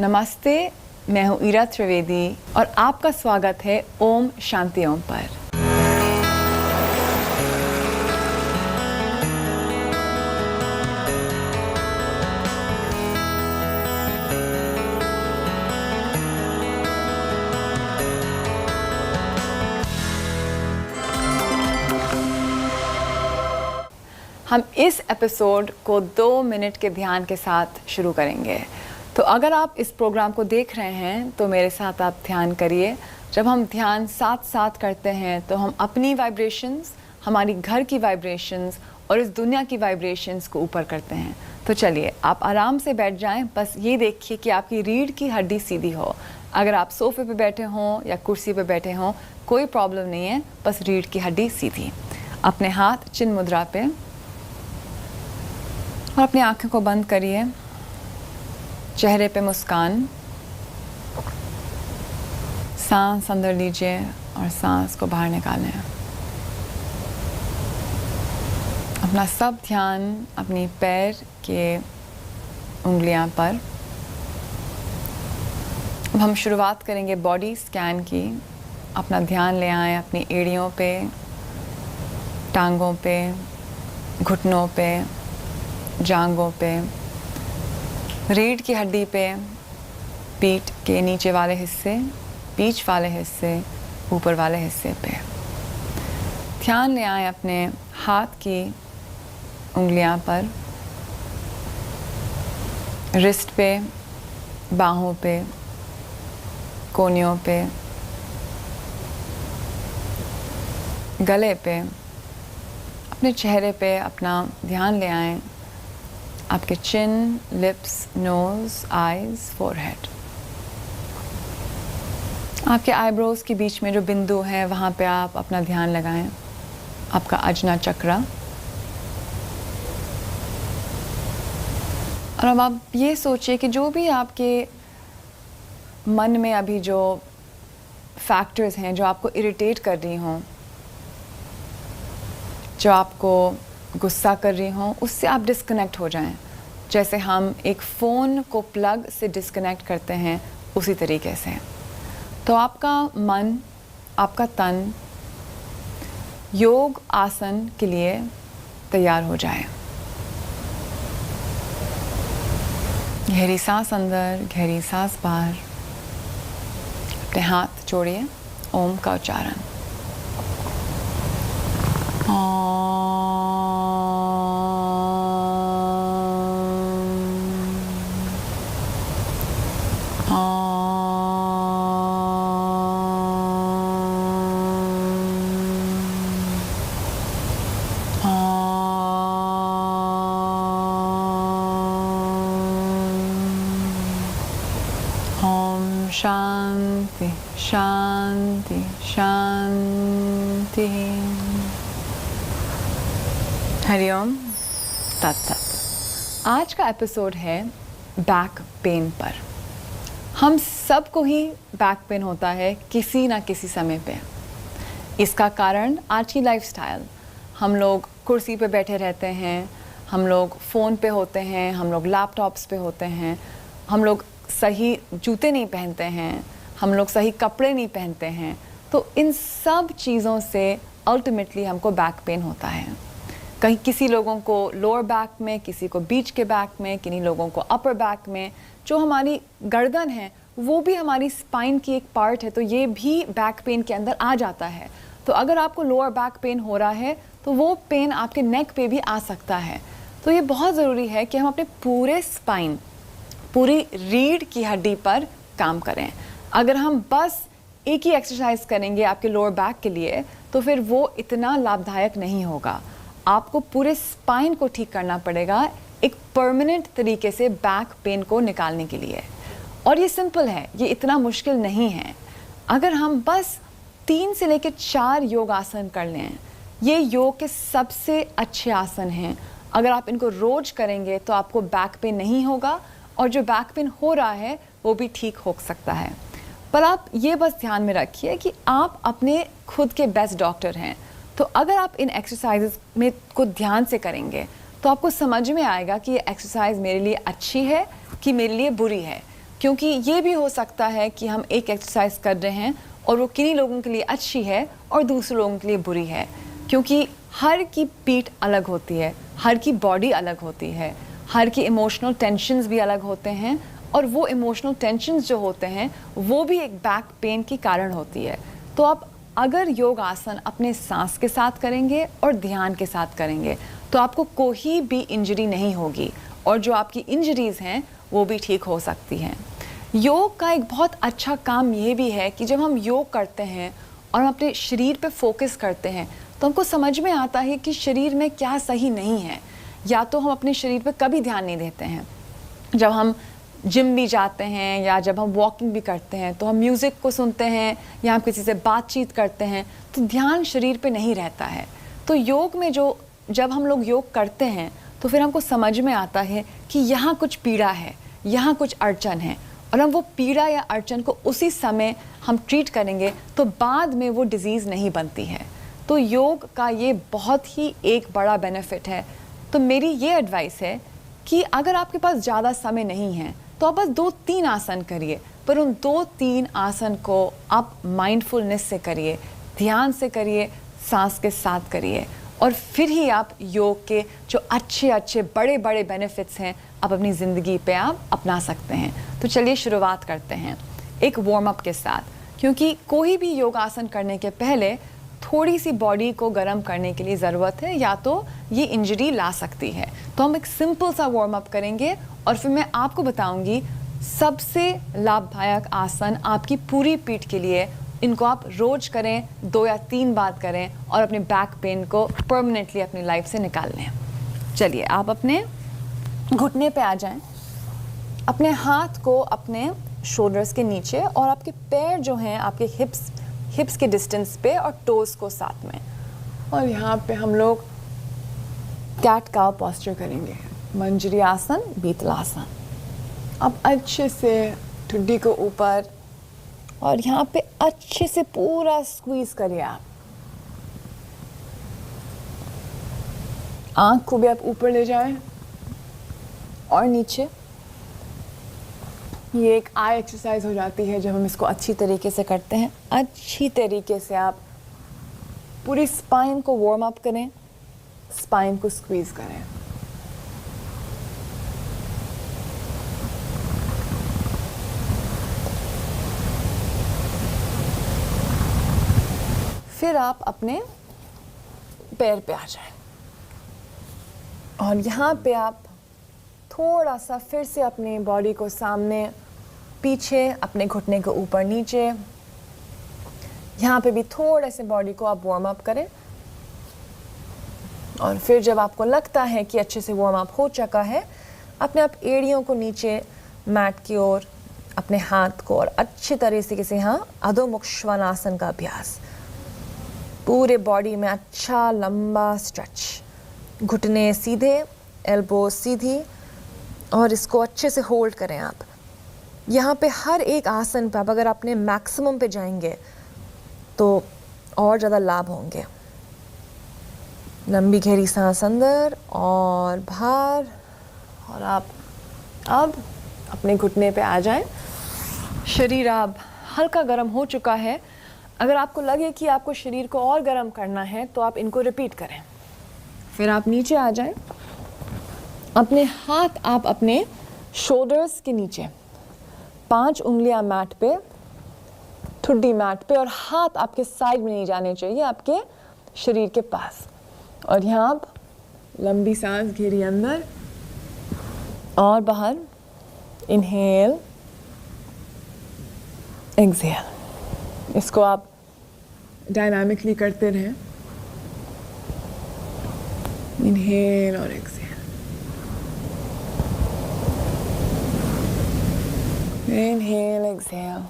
नमस्ते, मैं हूँ ईरा त्रिवेदी और आपका स्वागत है ओम शांति ओम पर। हम इस एपिसोड को 2 मिनट के ध्यान के साथ शुरू करेंगे। तो अगर आप इस प्रोग्राम को देख रहे हैं तो मेरे साथ आप ध्यान करिए। जब हम ध्यान साथ साथ करते हैं तो हम अपनी वाइब्रेशंस, हमारी घर की वाइब्रेशंस और इस दुनिया की वाइब्रेशंस को ऊपर करते हैं। तो चलिए आप आराम से बैठ जाएं। बस ये देखिए कि आपकी रीढ़ की हड्डी सीधी हो। अगर आप सोफे पे बैठे हों या कुर्सी पे बैठे हों, कोई प्रॉब्लम नहीं है, बस रीढ़ की हड्डी सीधी। अपने हाथ चिन्ह मुद्रा पे और अपनी आंखों को बंद करिए। चेहरे पे मुस्कान, सांस अंदर लीजिए और सांस को बाहर निकालें। अपना सब ध्यान अपनी पैर के उंगलियां पर। अब हम शुरुआत करेंगे बॉडी स्कैन की। अपना ध्यान ले आएं अपनी एड़ियों पे, टांगों पे, घुटनों पे, जांघों पे, रीढ़ की हड्डी पे, पीठ के नीचे वाले हिस्से, बीच वाले हिस्से, ऊपर वाले हिस्से पे। ध्यान ले आए अपने हाथ की उंगलियां पर, रिस्ट पे, बाहों पे, कोहनियों पे, गले पे। अपने चेहरे पे अपना ध्यान ले आएं। आपके चिन, लिप्स, नोज, आईज, फोरहेड। आपके आईब्रोज के बीच में जो बिंदु है वहाँ पे आप अपना ध्यान लगाएं। आपका अजना चक्र। और अब आप ये सोचिए कि जो भी आपके मन में अभी जो फैक्टर्स हैं जो आपको इरिटेट कर रही हों, जो आपको गुस्सा कर रही हों, उससे आप डिस्कनेक्ट हो जाएं। जैसे हम एक फ़ोन को प्लग से डिस्कनेक्ट करते हैं, उसी तरीके से। तो आपका मन, आपका तन योग आसन के लिए तैयार हो जाए। गहरी सांस अंदर, गहरी सांस बाहर। अपने हाथ जोड़िए, ओम का उच्चारण। ओम शांति शांति शांति। हरिओम तत्सत। आज का एपिसोड है बैक पेन पर। हम सबको ही बैक पेन होता है किसी ना किसी समय पे। इसका कारण आज की लाइफस्टाइल। हम लोग कुर्सी पे बैठे रहते हैं, हम लोग फ़ोन पे होते हैं, हम लोग लैपटॉप्स पे होते हैं, हम लोग सही जूते नहीं पहनते हैं, हम लोग सही कपड़े नहीं पहनते हैं। तो इन सब चीज़ों से अल्टीमेटली हमको बैक पेन होता है। कहीं किसी लोगों को लोअर बैक में, किसी को बीच के बैक में, किन्हीं लोगों को अपर बैक में। जो हमारी गर्दन है वो भी हमारी स्पाइन की एक पार्ट है, तो ये भी बैक पेन के अंदर आ जाता है। तो अगर आपको लोअर बैक पेन हो रहा है तो वो पेन आपके नेक पे भी आ सकता है। तो ये बहुत ज़रूरी है कि हम अपने पूरे स्पाइन, पूरी रीढ़ की हड्डी पर काम करें। अगर हम बस एक ही एक्सरसाइज करेंगे आपके लोअर बैक के लिए तो फिर वो इतना लाभदायक नहीं होगा। आपको पूरे स्पाइन को ठीक करना पड़ेगा एक परमानेंट तरीके से बैक पेन को निकालने के लिए। और ये सिंपल है, ये इतना मुश्किल नहीं है। अगर हम बस 3 से लेकर 4 योग आसन कर लें, ये योग के सबसे अच्छे आसन हैं। अगर आप इनको रोज करेंगे तो आपको बैक पेन नहीं होगा और जो बैक पेन हो रहा है वो भी ठीक हो सकता है। पर आप ये बस ध्यान में रखिए कि आप अपने खुद के बेस्ट डॉक्टर हैं। तो अगर आप इन एक्सरसाइजेस में को ध्यान से करेंगे तो आपको समझ में आएगा कि ये एक्सरसाइज मेरे लिए अच्छी है कि मेरे लिए बुरी है। क्योंकि ये भी हो सकता है कि हम एक एक्सरसाइज कर रहे हैं और वो किन्हीं लोगों के लिए अच्छी है और दूसरे लोगों के लिए बुरी है, क्योंकि हर की पीठ अलग होती है, हर की बॉडी अलग होती है, हर की इमोशनल टेंशन्स भी अलग होते हैं, और वो इमोशनल टेंशन्स जो होते हैं वो भी एक बैक पेन की कारण होती है। तो आप अगर योग आसन अपने सांस के साथ करेंगे और ध्यान के साथ करेंगे तो आपको कोई भी इंजरी नहीं होगी, और जो आपकी इंजरीज़ हैं वो भी ठीक हो सकती हैं। योग का एक बहुत अच्छा काम ये भी है कि जब हम योग करते हैं और हम अपने शरीर पे फोकस करते हैं तो हमको समझ में आता है कि शरीर में क्या सही नहीं है। या तो हम अपने शरीर पे कभी ध्यान नहीं देते हैं, जब हम जिम भी जाते हैं या जब हम वॉकिंग भी करते हैं तो हम म्यूज़िक को सुनते हैं या हम किसी से बातचीत करते हैं तो ध्यान शरीर पे नहीं रहता है। तो योग में जब हम लोग योग करते हैं तो फिर हमको समझ में आता है कि यहाँ कुछ पीड़ा है, यहाँ कुछ अड़चन है, और हम वो पीड़ा या अड़चन को उसी समय हम ट्रीट करेंगे तो बाद में वो डिज़ीज़ नहीं बनती है। तो योग का ये बहुत ही एक बड़ा बेनिफिट है। तो मेरी ये एडवाइस है कि अगर आपके पास ज़्यादा समय नहीं है तो आप बस 2-3 आसन करिए, पर उन 2-3 आसन को आप माइंडफुलनेस से करिए, ध्यान से करिए, सांस के साथ करिए, और फिर ही आप योग के जो अच्छे अच्छे बड़े बड़े बेनिफिट्स हैं आप अपनी ज़िंदगी पे आप अपना सकते हैं। तो चलिए शुरुआत करते हैं एक वार्म अप के साथ, क्योंकि कोई भी योग आसन करने के पहले थोड़ी सी बॉडी को गर्म करने के लिए ज़रूरत है, या तो ये इंजरी ला सकती है। तो हम एक सिंपल सा वार्म अप करेंगे और फिर मैं आपको बताऊंगी सबसे लाभदायक आसन आपकी पूरी पीठ के लिए। इनको आप रोज करें, 2 या 3 बार करें और अपने बैक पेन को परमानेंटली अपनी लाइफ से निकाल लें। चलिए आप अपने घुटने पे आ जाएं, अपने हाथ को अपने शोल्डर्स के नीचे और आपके पैर जो हैं आपके हिप्स के डिस्टेंस पे और टोज को साथ में, और यहाँ पे हम लोग कैट काउ पोस्चर करेंगे, मंजरी आसन, बीतलासन। अब अच्छे से ठुड्डी को ऊपर और यहाँ पे अच्छे से पूरा स्क्वीज करिए आप। आंख को भी आप ऊपर ले जाएं और नीचे। ये एक आई एक्सरसाइज हो जाती है जब हम इसको अच्छी तरीके से करते हैं। अच्छी तरीके से आप पूरी स्पाइन को वार्म अप करें, स्पाइन को स्क्वीज करें। फिर आप अपने पैर पे आ जाएं और यहाँ पे आप थोड़ा सा फिर से अपनी बॉडी को सामने पीछे, अपने घुटने को ऊपर नीचे, यहाँ पे भी थोड़े से बॉडी को आप वार्म अप करें। और फिर जब आपको लगता है कि अच्छे से वार्म अप हो चुका है, अपने आप एड़ियों को नीचे मैट की ओर, अपने हाथ को, और अच्छी तरीके से यहाँ अधोमुख श्वानासन का अभ्यास। पूरे बॉडी में अच्छा लंबा स्ट्रेच, घुटने सीधे, एल्बो सीधी, और इसको अच्छे से होल्ड करें आप। यहाँ पे हर एक आसन पे आप अगर अपने मैक्सिमम पे जाएंगे तो और ज़्यादा लाभ होंगे। लंबी गहरी सांस अंदर और बाहर, और आप अब अपने घुटने पे आ जाएं। शरीर अब हल्का गर्म हो चुका है। अगर आपको लगे कि आपको शरीर को और गर्म करना है तो आप इनको रिपीट करें। फिर आप नीचे आ जाएं, अपने हाथ आप अपने शोल्डर्स के नीचे, 5 उंगलियां मैट पे, ठुड्डी मैट पे, और हाथ आपके साइड में नहीं जाने चाहिए, आपके शरीर के पास। और यहाँ आप लंबी सांस घेरी अंदर और बाहर, इनहेल, एक्सहेल। इसको आप डायनामिकली करते रहें, इनहेल और exhale, inhale, exhale,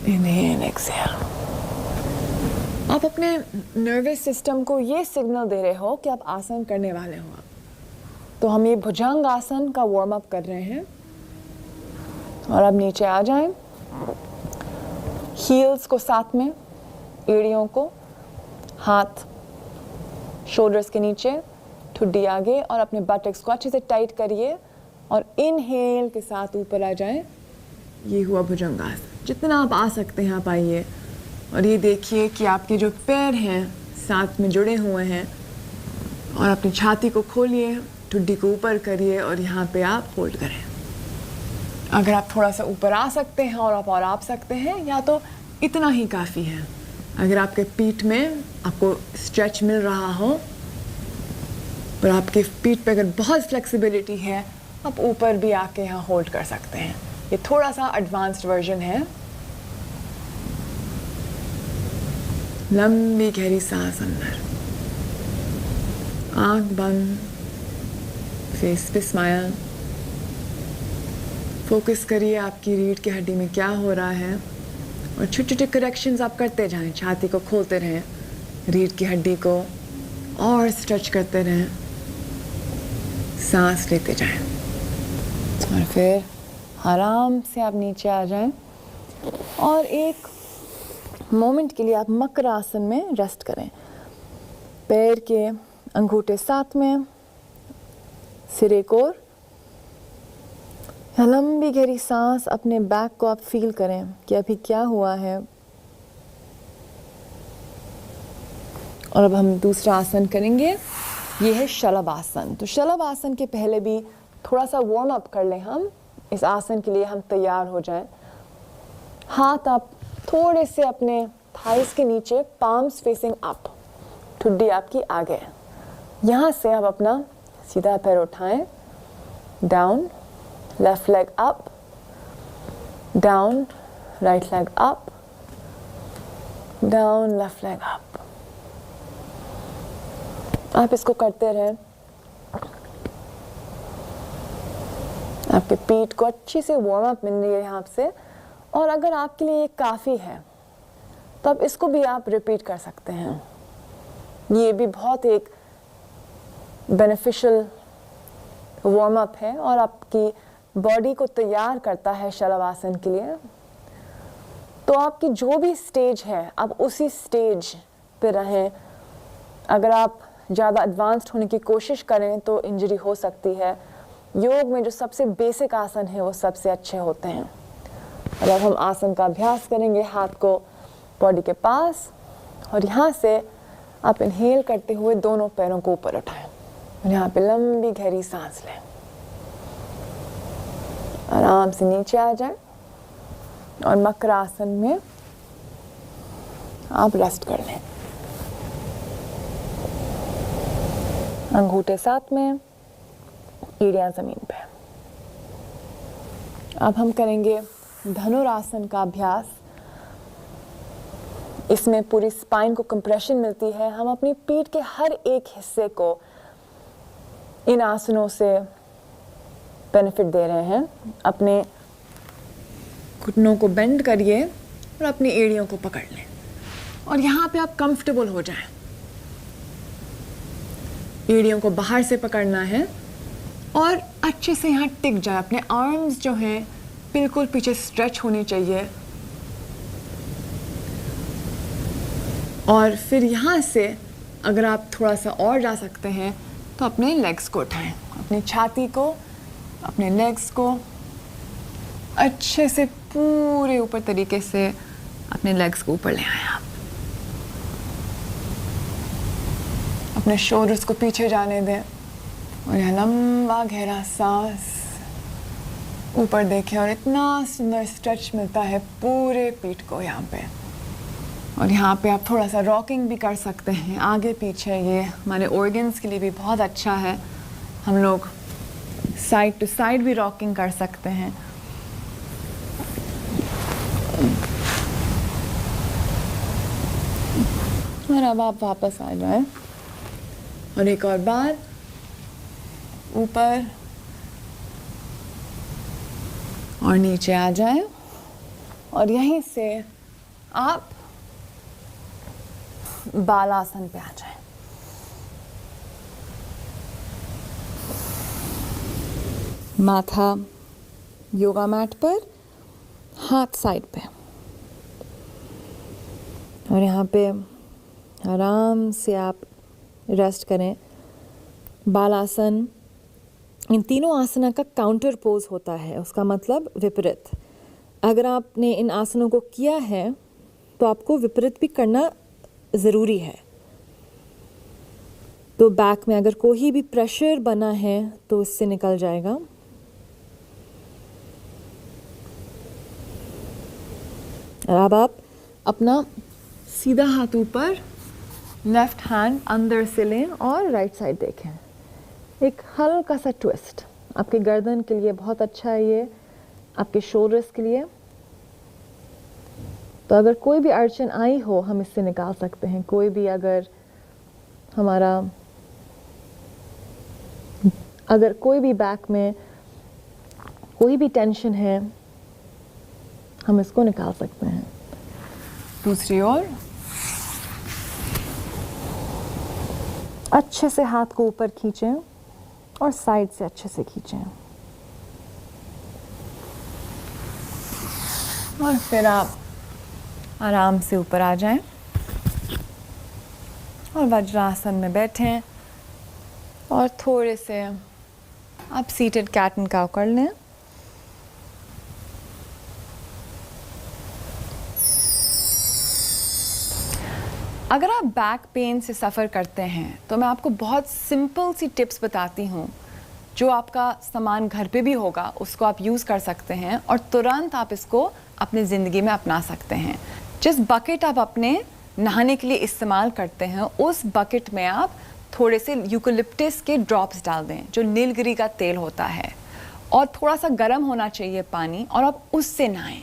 inhale, exhale। आप अपने नर्वस सिस्टम को ये सिग्नल दे रहे हो कि आप आसन करने वाले हो। तो हम ये भुजंग आसन का वार्म अप कर रहे हैं। और अब नीचे आ जाएं, हील्स को साथ में, एड़ियों को, हाथ शोल्डर्स के नीचे, ठुड्डी आगे, और अपने बटक्स को अच्छे से टाइट करिए और इनहेल के साथ ऊपर आ जाएं। ये हुआ भुजंगासन। जितना आप आ सकते हैं आप आइए और ये देखिए कि आपके जो पैर हैं साथ में जुड़े हुए हैं और अपनी छाती को खोलिए, ठुड्डी को ऊपर करिए और यहाँ पे आप होल्ड करें। अगर आप थोड़ा सा ऊपर आ सकते हैं और आप सकते हैं या तो इतना ही काफ़ी है। अगर आपके पीठ में आपको स्ट्रेच मिल रहा हो और आपके पीठ पे अगर बहुत फ्लेक्सिबिलिटी है, आप ऊपर भी आके यहाँ होल्ड कर सकते हैं। ये थोड़ा सा एडवांस्ड वर्जन है। लंबी गहरी सांस अंदर, आंख बंद, फेस पे स्माइल। फोकस करिए आपकी रीढ़ की हड्डी में क्या हो रहा है और छोटे छोटे करेक्शंस आप करते जाएं। छाती को खोलते रहें, रीढ़ की हड्डी को और स्ट्रेच करते रहें, सांस लेते जाएं और फिर आराम से आप नीचे आ जाएं और एक मोमेंट के लिए आप मकर आसन में रेस्ट करें। पैर के अंगूठे साथ में, सिर एक ओर, लंबी गहरी सांस। अपने बैक को आप फील करें कि अभी क्या हुआ है। और अब हम दूसरा आसन करेंगे, ये है शलभासन। तो शलभासन के पहले भी थोड़ा सा वार्म अप कर लें हम। इस आसन के लिए हम तैयार हो जाएं। हाथ आप थोड़े से अपने थाइस के नीचे, पाम्स फेसिंग अप, ठुड्डी आपकी आगे। यहाँ से आप अपना सीधा पैर उठाएं, down, left leg up, down, right leg up, down, left leg up. आप इसको करते रहें। आपके पीठ को अच्छी से वार्म अप मिल रही है यहाँ से। और अगर आपके लिए ये काफ़ी है तो अब इसको भी आप रिपीट कर सकते हैं। ये भी बहुत एक बेनिफिशियल वार्म अप है और आपकी बॉडी को तैयार करता है शलभासन के लिए। तो आपकी जो भी स्टेज है आप उसी स्टेज पे रहें। अगर आप ज़्यादा एडवांस्ड होने की कोशिश करें तो इंजरी हो सकती है। योग में जो सबसे बेसिक आसन है वो सबसे अच्छे होते हैं। और अब हम आसन का अभ्यास करेंगे। हाथ को बॉडी के पास और यहाँ से आप इनहेल करते हुए दोनों पैरों को ऊपर उठाएं और यहाँ पे लंबी गहरी सांस लें। आराम से नीचे आ जाएं और मकर आसन में आप रेस्ट कर लें। अंगूठे साथ में, एड़ियां जमीन पे। अब हम करेंगे धनुरासन का अभ्यास। इसमें पूरी स्पाइन को कंप्रेशन मिलती है। हम अपनी पीठ के हर एक हिस्से को इन आसनों से बेनिफिट दे रहे हैं। अपने घुटनों को बेंड करिए और अपनी एड़ियों को पकड़ लें और यहाँ पे आप कंफर्टेबल हो जाएं। एड़ियों को बाहर से पकड़ना है और अच्छे से यहाँ टिक जाए। अपने आर्म्स जो हैं बिल्कुल पीछे स्ट्रेच होनी चाहिए। और फिर यहाँ से अगर आप थोड़ा सा और जा सकते हैं तो अपने लेग्स को उठाएं। अपनी छाती को, अपने लेग्स को अच्छे से पूरे ऊपर तरीके से अपने लेग्स को ऊपर ले आए आप। अपने शोल्डर्स को पीछे जाने दें और यह लंबा गहरा सांस ऊपर देखें और इतना सुंदर स्ट्रेच मिलता है पूरे पीठ को यहाँ पे। और यहाँ पे आप थोड़ा सा रॉकिंग भी कर सकते हैं आगे पीछे। ये हमारे ऑर्गन्स के लिए भी बहुत अच्छा है। हम लोग साइड टू साइड भी रॉकिंग कर सकते हैं। और अब आप वापस आ जाएं और एक और बार ऊपर और नीचे आ जाएं और यहीं से आप बालासन पे आ जाएं। माथा योगा मैट पर, हाथ साइड पे और यहाँ पे आराम से आप रेस्ट करें। बालासन इन तीनों आसना का काउंटर पोज होता है, उसका मतलब विपरीत। अगर आपने इन आसनों को किया है तो आपको विपरीत भी करना ज़रूरी है। तो बैक में अगर कोई भी प्रेशर बना है तो इससे निकल जाएगा। और अब आप अपना सीधा हाथ ऊपर, लेफ्ट हैंड अंदर से लें और राइट साइड देखें। एक हल्का सा ट्विस्ट आपके गर्दन के लिए बहुत अच्छा है, ये आपके शोल्डर्स के लिए। तो अगर कोई भी अड़चन आई हो हम इससे निकाल सकते हैं। कोई भी अगर कोई भी बैक में कोई भी टेंशन है हम इसको निकाल सकते हैं। दूसरी ओर अच्छे से हाथ को ऊपर खींचें और साइड से अच्छे से खींचें। और फिर आप आराम से ऊपर आ जाएं और वज्रासन में बैठें और थोड़े से आप सीटेड कैट एंड काउ कर लें। अगर आप बैक पेन से सफ़र करते हैं तो मैं आपको बहुत सिंपल सी टिप्स बताती हूँ जो आपका सामान घर पे भी होगा, उसको आप यूज़ कर सकते हैं और तुरंत आप इसको अपनी ज़िंदगी में अपना सकते हैं। जिस बकेट आप अपने नहाने के लिए इस्तेमाल करते हैं उस बकेट में आप थोड़े से यूकेलिप्टस के ड्रॉप्स डाल दें जो नीलगिरी का तेल होता है, और थोड़ा सा गर्म होना चाहिए पानी और आप उससे नहाएं।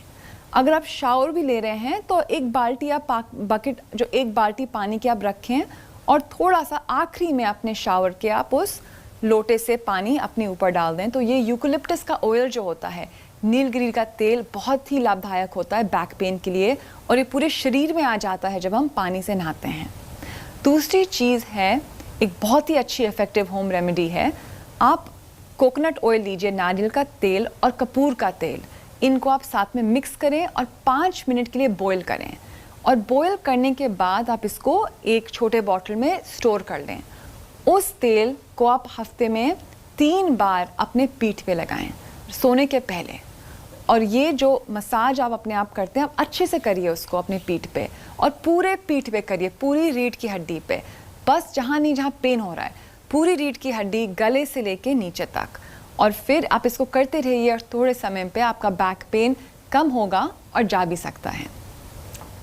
अगर आप शावर भी ले रहे हैं तो एक बाल्टी या बकेट जो एक बाल्टी पानी की आप रखें और थोड़ा सा आखिरी में अपने शावर के आप उस लोटे से पानी अपने ऊपर डाल दें। तो ये यूकेलिप्टस का ऑयल जो होता है, नीलगिरी का तेल, बहुत ही लाभदायक होता है बैक पेन के लिए और ये पूरे शरीर में आ जाता है जब हम पानी से नहाते हैं। दूसरी चीज़ है, एक बहुत ही अच्छी इफ़ेक्टिव होम रेमेडी है, आप कोकोनट ऑयल लीजिए, नारियल का तेल और कपूर का तेल, इनको आप साथ में मिक्स करें और 5 मिनट के लिए बॉईल करें और बॉईल करने के बाद आप इसको एक छोटे बॉटल में स्टोर कर लें। उस तेल को आप हफ्ते में 3 बार अपने पीठ पे लगाएं सोने के पहले। और ये जो मसाज आप अपने आप करते हैं आप अच्छे से करिए उसको अपने पीठ पे और पूरे पीठ पे करिए, पूरी रीढ़ की हड्डी पे, बस जहाँ पेन हो रहा है, पूरी रीढ़ की हड्डी गले से लेके नीचे तक। और फिर आप इसको करते रहिए और थोड़े समय पे आपका बैक पेन कम होगा और जा भी सकता है।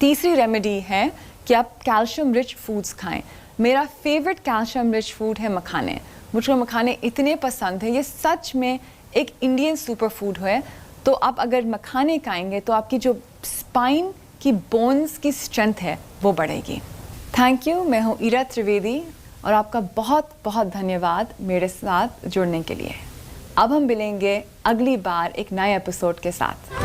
तीसरी रेमेडी है कि आप कैल्शियम रिच फूड्स खाएं। मेरा फेवरेट कैल्शियम रिच फूड है मखाने। मुझको मखाने इतने पसंद है, ये सच में एक इंडियन सुपर फूड है। तो आप अगर मखाने खाएंगे तो आपकी जो स्पाइन की बोन्स की स्ट्रेंथ है वो बढ़ेगी। Thank you. मैं हूँ ईरा त्रिवेदी और आपका बहुत बहुत धन्यवाद मेरे साथ जुड़ने के लिए। अब हम मिलेंगे अगली बार एक नए एपिसोड के साथ।